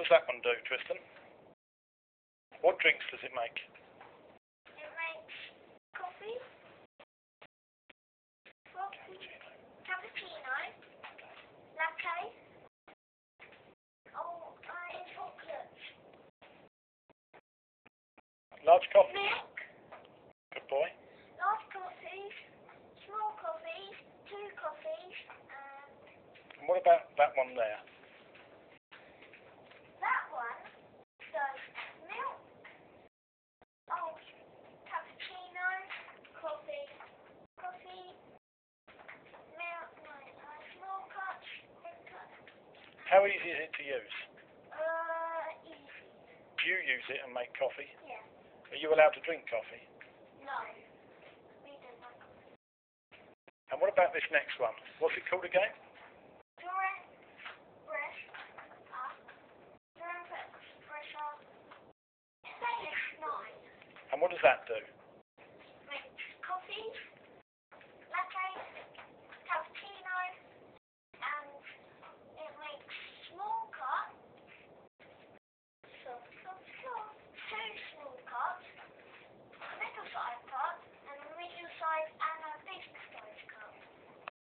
does that one do, Tristan? What drinks does it make? It makes coffee, cappuccino, latte, and chocolate. Large coffee? Milk, Good boy. large coffees, small coffees, 2 coffees, And what about that one there? that one does milk, cappuccino, coffee, milk, small cups, big cups. How easy is it to use? Easy. Do you use it and make coffee? Yeah. Are you allowed to drink coffee? No. We don't like coffee. And what about this next one? What's it called again? Jura, pressure, Spanish 9. And what does that do?